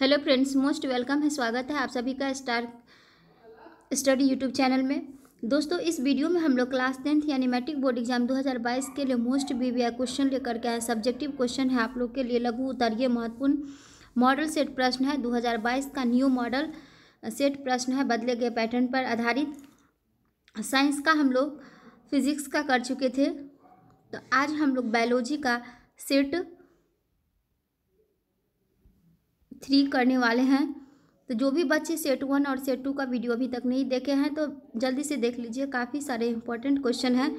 Hello friends, most welcome है। स्वागत है आप सभी का स्टार स्टडी यूट्यूब चैनल में। दोस्तों, इस वीडियो में हम लोग क्लास 10th यानी मैट्रिक बोर्ड एग्जाम 2022 के लिए मोस्ट VVI क्वेश्चन लेकर के आए। सब्जेक्टिव क्वेश्चन है आप लोग के लिए, लघु उत्तरीय महत्वपूर्ण मॉडल सेट प्रश्न है। 2022 का न्यू मॉडल सेट प्रश्न है, बदले गए पैटर्न पर आधारित। साइंस का हम लोग फिजिक्स का कर चुके थे, तो आज हम लोग बायोलॉजी का सेट 3 करने वाले हैं। तो जो भी बच्चे सेट 1 और सेट 2 का वीडियो अभी तक नहीं देखे हैं तो जल्दी से देख लीजिए, काफ़ी सारे इंपॉर्टेंट क्वेश्चन हैं।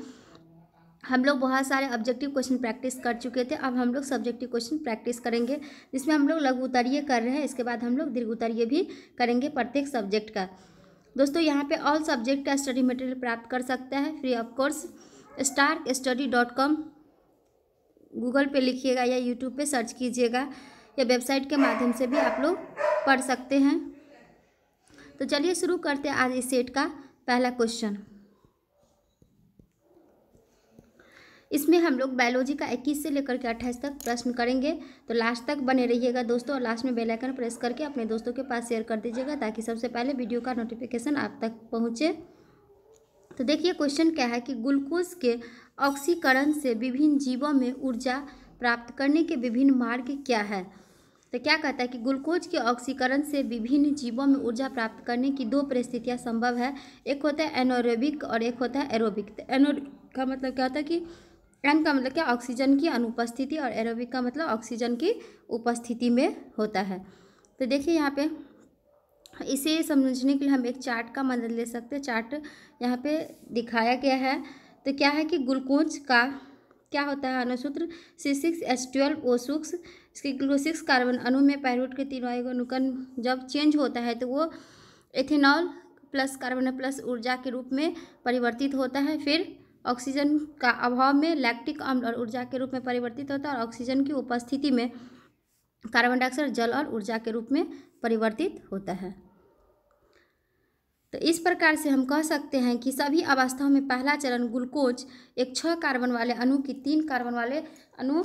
हम लोग बहुत सारे ऑब्जेक्टिव क्वेश्चन प्रैक्टिस कर चुके थे, अब हम लोग सब्जेक्टिव क्वेश्चन प्रैक्टिस करेंगे, जिसमें हम लोग लघु उत्तरीय कर रहे हैं। इसके बाद हम लोग दीर्घ उत्तरीय भी करेंगे प्रत्येक सब्जेक्ट का। दोस्तों, यहाँ पे ऑल सब्जेक्ट का स्टडी मटेरियल प्राप्त कर सकते हैं free of course. starkstudy.com Google पे लिखिएगा या यूट्यूब पे सर्च कीजिएगा, या वेबसाइट के माध्यम से भी आप लोग पढ़ सकते हैं। तो चलिए शुरू करते हैं आज इस सेट का पहला क्वेश्चन। इसमें हम लोग बायोलॉजी का 21 से लेकर के 28 तक प्रश्न करेंगे, तो लास्ट तक बने रहिएगा दोस्तों। और लास्ट में बेल आइकन प्रेस करके अपने दोस्तों के पास शेयर कर दीजिएगा, ताकि सबसे पहले वीडियो का नोटिफिकेशन आप तक पहुँचे। तो देखिए क्वेश्चन क्या है कि ग्लूकोज के ऑक्सीकरण से विभिन्न जीवों में ऊर्जा प्राप्त करने के विभिन्न मार्ग क्या है। तो क्या कहता है कि ग्लूकोज के ऑक्सीकरण से विभिन्न जीवों में ऊर्जा प्राप्त करने की 2 परिस्थितियां संभव है। एक होता है एनारोबिक और एक होता है एरोबिक। तो एनारोबिक का मतलब क्या होता है कि एन का मतलब क्या, ऑक्सीजन की अनुपस्थिति, और एरोबिक का मतलब ऑक्सीजन की उपस्थिति में होता है। तो देखिए यहाँ पे इसे समझने के लिए हम एक चार्ट का मदद ले सकते हैं। चार्ट यहाँ पे दिखाया गया है। तो क्या है कि ग्लूकोज का क्या होता है, अनुसूत्र C6H12O6। इसके ग्लूकोज कार्बन अणु में पायरुवेट के 3 वायु अनुकरण जब चेंज होता है तो वो एथेनॉल प्लस कार्बन प्लस ऊर्जा के रूप में परिवर्तित होता है। फिर ऑक्सीजन का अभाव में लैक्टिक अम्ल और ऊर्जा के रूप में परिवर्तित होता है, और ऑक्सीजन की उपस्थिति में कार्बन डाइऑक्साइड जल और ऊर्जा के रूप में परिवर्तित होता है। तो इस प्रकार से हम कह सकते हैं कि सभी अवस्थाओं में पहला चरण ग्लूकोज एक 6 कार्बन वाले अणु की 3 कार्बन वाले अणु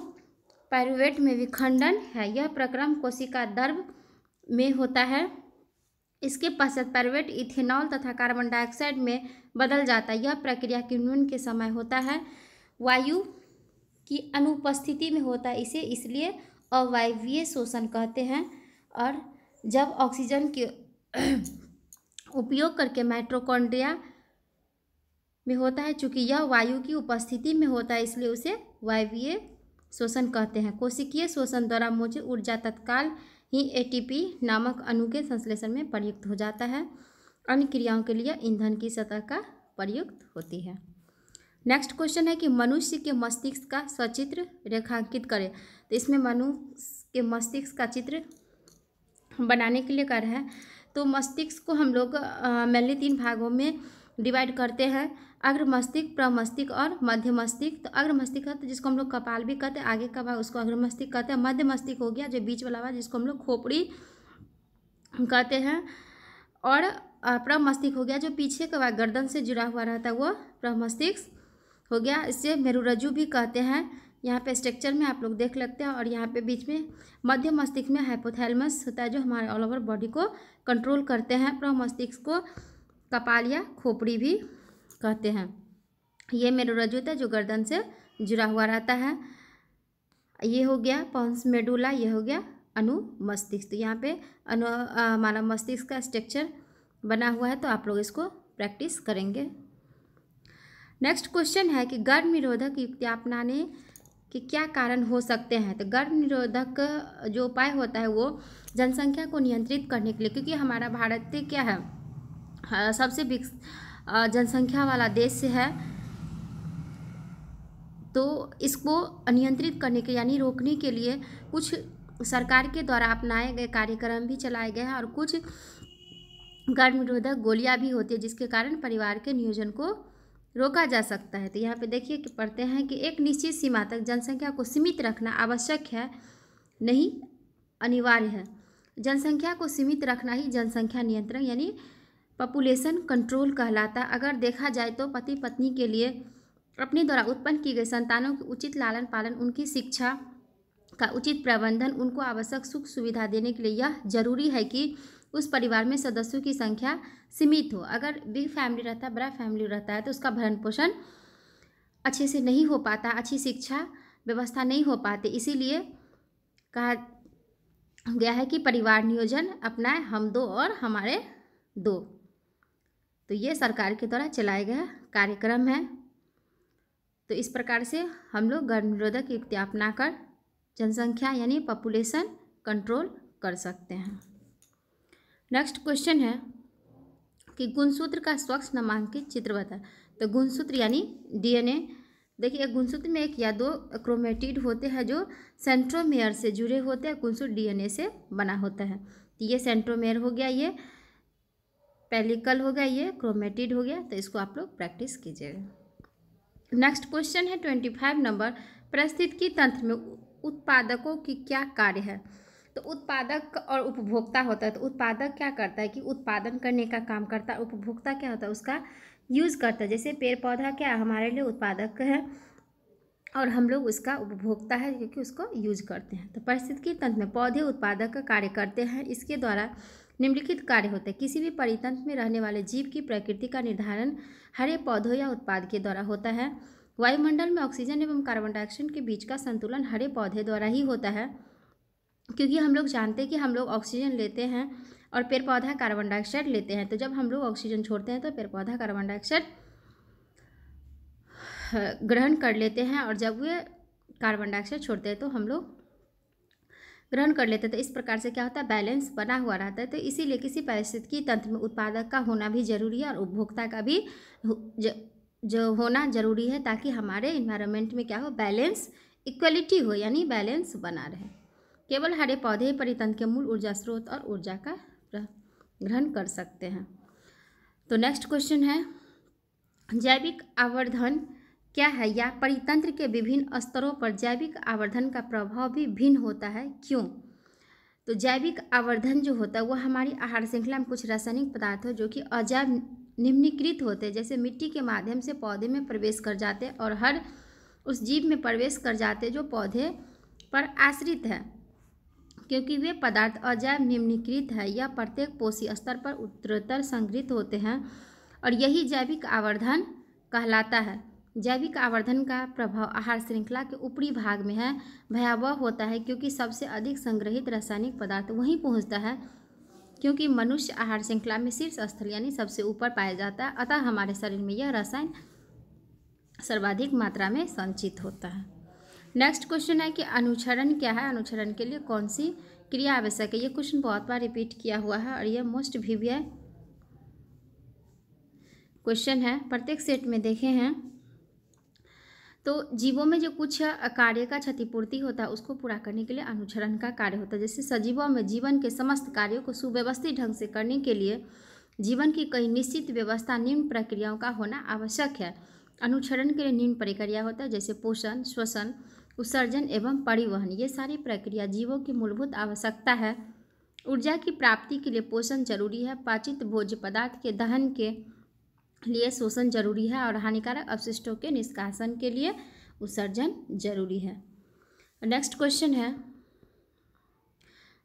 पायरुवेट में विखंडन है। यह प्रक्रम कोशिका द्रव में होता है। इसके पश्चात पायरुवेट इथेनॉल तथा कार्बन डाइऑक्साइड में बदल जाता है। यह प्रक्रिया किण्वन के समय होता है, वायु की अनुपस्थिति में होता है। इसे इसलिए अवायवीय शोषण कहते हैं। और जब ऑक्सीजन के उपयोग करके माइटोकॉन्ड्रिया में होता है, चूँकि यह वायु की उपस्थिति में होता है, इसलिए उसे वायवीय शोषण कहते हैं। कोशिकीय शोषण द्वारा मौजूद ऊर्जा तत्काल ही ATP नामक अणु के संश्लेषण में प्रयुक्त हो जाता है। अन्य क्रियाओं के लिए ईंधन की सतह का प्रयुक्त होती है। नेक्स्ट क्वेश्चन है कि मनुष्य के मस्तिष्क का सचित्र रेखांकित करें। तो इसमें मनुष्य के मस्तिष्क का चित्र बनाने के लिए कर रहा है। तो मस्तिष्क को हम लोग मेनली 3 भागों में डिवाइड करते हैं, अग्र मस्तिष्क, प्रमस्तिष्क और मध्य मस्तिष्क। तो अग्र मस्तिष्क है तो जिसको हम लोग कपाल भी कहते हैं, आगे का भाग उसको अग्र मस्तिष्क कहते हैं। मध्य मस्तिष्क हो गया जो बीच वाला भाग, जिसको हम लोग खोपड़ी कहते हैं। और प्रमस्तिष्क हो गया जो पीछे का भाग गर्दन से जुड़ा हुआ रहता है, वो प्रमस्तिष्क हो गया। इससे मेरुरज्जु भी कहते हैं। यहाँ पे स्ट्रक्चर में आप लोग देख लेते हैं। और यहाँ पे बीच में मध्य मस्तिष्क में हाइपोथैलेमस होता है, जो हमारे ऑल ओवर बॉडी को कंट्रोल करते हैं। प्रमस्तिष्क को कपाल या खोपड़ी भी कहते हैं। ये मेरुरज्जु होता है जो गर्दन से जुड़ा हुआ रहता है। ये हो गया पॉन्स मेडुला, ये हो गया अनुमस्तिष्क। तो यहाँ पे मानव मस्तिष्क का स्ट्रक्चर बना हुआ है, तो आप लोग इसको प्रैक्टिस करेंगे। नेक्स्ट क्वेश्चन है कि गर्भ निरोधक युक्तियाँ अपनाने के क्या कारण हो सकते हैं। तो गर्भ निरोधक जो उपाय होता है वो जनसंख्या को नियंत्रित करने के लिए, क्योंकि हमारा भारत क्या है, सबसे जनसंख्या वाला देश है, तो इसको नियंत्रित करने के यानी रोकने के लिए कुछ सरकार के द्वारा अपनाए गए कार्यक्रम भी चलाए गए हैं, और कुछ गर्भ निरोधक गोलियां भी होती है, जिसके कारण परिवार के नियोजन को रोका जा सकता है। तो यहाँ पे देखिए कि पढ़ते हैं कि एक निश्चित सीमा तक जनसंख्या को सीमित रखना आवश्यक है, नहीं अनिवार्य है। जनसंख्या को सीमित रखना ही जनसंख्या नियंत्रण यानी पॉपुलेशन कंट्रोल कहलाता है। अगर देखा जाए तो पति पत्नी के लिए अपने द्वारा उत्पन्न की गई संतानों के उचित लालन पालन, उनकी शिक्षा का उचित प्रबंधन उनको आवश्यक सुख सुविधा देने के लिए यह जरूरी है कि उस परिवार में सदस्यों की संख्या सीमित हो। अगर बिग फैमिली रहता है, बड़ा फैमिली रहता है, तो उसका भरण पोषण अच्छे से नहीं हो पाता, अच्छी शिक्षा व्यवस्था नहीं हो पाती। इसीलिए कहा गया है कि परिवार नियोजन अपनाएं, हम दो और हमारे दो। तो ये सरकार के द्वारा चलाया गया कार्यक्रम है। तो इस प्रकार से हम लोग गर्भ निरोधक युक्ति अपनाकर जनसंख्या यानी पॉपुलेशन कंट्रोल कर सकते हैं। नेक्स्ट क्वेश्चन है कि गुणसूत्र का स्वच्छ नामांकित चित्र बताएं। तो गुणसूत्र यानी डीएनए। देखिए, गुणसूत्र में एक या दो क्रोमेटिड होते हैं जो सेंट्रोमेयर से जुड़े होते हैं। गुणसूत्र डीएनए से बना होता है। तो ये सेंट्रोमेयर हो गया, ये पेलिकल हो गया, ये क्रोमेटिड हो गया। तो इसको आप लोग प्रैक्टिस कीजिएगा। नेक्स्ट क्वेश्चन है 25 नंबर, पारिस्थितिकी तंत्र में उत्पादकों की क्या कार्य है। तो उत्पादक और उपभोक्ता होता है। तो उत्पादक क्या करता है कि उत्पादन करने का काम करता है। उपभोक्ता क्या होता है, उसका यूज़ करता है। जैसे पेड़ पौधा क्या हमारे लिए उत्पादक है और हम लोग उसका उपभोक्ता है क्योंकि उसको यूज करते हैं। तो पारिस्थितिकी तंत्र में पौधे उत्पादक का कार्य करते हैं। इसके द्वारा निम्नलिखित कार्य होते हैं। किसी भी परितंत्र में रहने वाले जीव की प्रकृति का निर्धारण हरे पौधों या उत्पाद के द्वारा होता है। वायुमंडल में ऑक्सीजन एवं कार्बन डाइऑक्साइड के बीच का संतुलन हरे पौधे द्वारा ही होता है, क्योंकि हम लोग जानते हैं कि हम लोग ऑक्सीजन लेते हैं और पेड़ पौधा कार्बन डाइऑक्साइड लेते हैं। तो जब हम लोग ऑक्सीजन छोड़ते हैं तो पेड़ पौधा कार्बन डाइऑक्साइड ग्रहण कर लेते हैं, और जब वे कार्बन डाइऑक्साइड छोड़ते हैं तो हम लोग ग्रहण कर लेते हैं। तो इस प्रकार से क्या होता है, बैलेंस बना हुआ रहता है। तो इसीलिए किसी पारिस्थितिकी तंत्र में उत्पादक का होना भी जरूरी है और उपभोक्ता का भी जो होना जरूरी है, ताकि हमारे इन्वायरमेंट में क्या हो, बैलेंस, इक्वलिटी हो, यानी बैलेंस बना रहे। केवल हरे पौधे परितंत्र के मूल ऊर्जा स्रोत और ऊर्जा का ग्रहण कर सकते हैं। तो नेक्स्ट क्वेश्चन है, जैविक आवर्धन क्या है, या परितंत्र के विभिन्न स्तरों पर जैविक आवर्धन का प्रभाव भी भिन्न होता है, क्यों। तो जैविक आवर्धन जो होता है वो हमारी आहार श्रृंखला में कुछ रासायनिक पदार्थ हो जो कि अजैव निम्नीकृत होते हैं, जैसे मिट्टी के माध्यम से पौधे में प्रवेश कर जाते और हर उस जीव में प्रवेश कर जाते जो पौधे पर आश्रित है, क्योंकि वे पदार्थ अजैव निम्नीकृत है। यह प्रत्येक पोषी स्तर पर उत्तरोत्तर संग्रहित होते हैं और यही जैविक आवर्धन कहलाता है। जैविक आवर्धन का प्रभाव आहार श्रृंखला के ऊपरी भाग में है भयावह होता है, क्योंकि सबसे अधिक संग्रहित रासायनिक पदार्थ वहीं पहुंचता है, क्योंकि मनुष्य आहार श्रृंखला में शीर्ष स्थल यानी सबसे ऊपर पाया जाता है। अतः हमारे शरीर में यह रसायन सर्वाधिक मात्रा में संचित होता है। नेक्स्ट क्वेश्चन है कि अनुचरण क्या है, अनुचरण के लिए कौन सी क्रिया आवश्यक है। ये क्वेश्चन बहुत बार रिपीट किया हुआ है और यह मोस्ट प्रीवियस क्वेश्चन है, प्रत्येक सेट में देखे हैं। तो जीवों में जो कुछ कार्य का क्षतिपूर्ति होता है उसको पूरा करने के लिए अनुचरण का कार्य होता है। जैसे सजीवों में जीवन के समस्त कार्यों को सुव्यवस्थित ढंग से करने के लिए जीवन की कई निश्चित व्यवस्था निम्न प्रक्रियाओं का होना आवश्यक है। अनुचरण के लिए निम्न प्रक्रिया होता है, जैसे पोषण, श्वसन, उत्सर्जन एवं परिवहन। ये सारी प्रक्रिया जीवों की मूलभूत आवश्यकता है। ऊर्जा की प्राप्ति के लिए पोषण जरूरी है, पाचित भोज्य पदार्थ के दहन के लिए शोषण जरूरी है और हानिकारक अपशिष्टों के निष्कासन के लिए उत्सर्जन जरूरी है। नेक्स्ट क्वेश्चन है,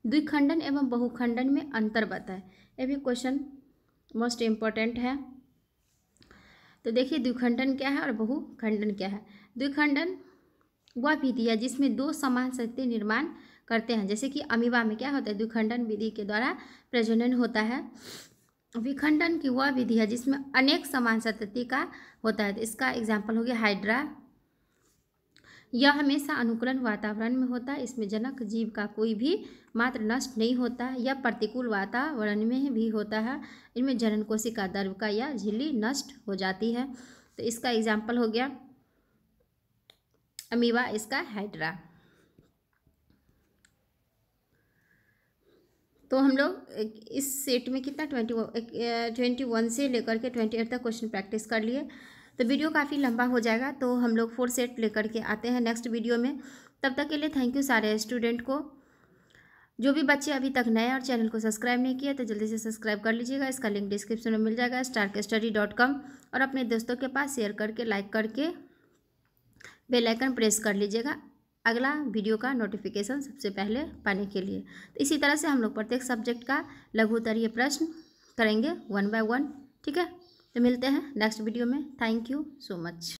द्विखंडन एवं बहुखंडन में अंतर बताएं। ये भी क्वेश्चन मोस्ट इम्पोर्टेंट है। तो देखिए, द्विखंडन क्या है और बहुखंडन क्या है। द्विखंडन वह विधि है जिसमें दो समान शक्ति निर्माण करते हैं, जैसे कि अमीबा में क्या होता है, द्विखंडन विधि के द्वारा प्रजनन होता है। विखंडन की वह विधि है जिसमें अनेक समान संतति का होता है। तो इसका एग्जाम्पल हो गया हाइड्रा। यह हमेशा अनुकूलन वातावरण में होता है, इसमें जनक जीव का कोई भी मात्र नष्ट नहीं होता है। यह प्रतिकूल वातावरण में भी होता है, इनमें जनन कोशिका द्रविका या झिल्ली नष्ट हो जाती है। तो इसका एग्जाम्पल हो गया अमीबा, इसका हाइड्रा। तो हम लोग इस सेट में कितना 21 से लेकर के 28 तक क्वेश्चन प्रैक्टिस कर लिए। तो वीडियो काफ़ी लंबा हो जाएगा, तो हम लोग 4 सेट लेकर के आते हैं नेक्स्ट वीडियो में। तब तक के लिए थैंक यू सारे स्टूडेंट को। जो भी बच्चे अभी तक नए और चैनल को सब्सक्राइब नहीं किया तो जल्दी से सब्सक्राइब कर लीजिएगा। इसका लिंक डिस्क्रिप्शन में मिल जाएगा, starkstudy.com, और अपने दोस्तों के पास शेयर करके, लाइक करके बेल आइकन प्रेस कर लीजिएगा। अगला वीडियो का नोटिफिकेशन सबसे पहले पाने के लिए। तो इसी तरह से हम लोग प्रत्येक सब्जेक्ट का लघु उत्तरीय प्रश्न करेंगे 1 बाय 1। ठीक है, तो मिलते हैं नेक्स्ट वीडियो में। Thank you so much.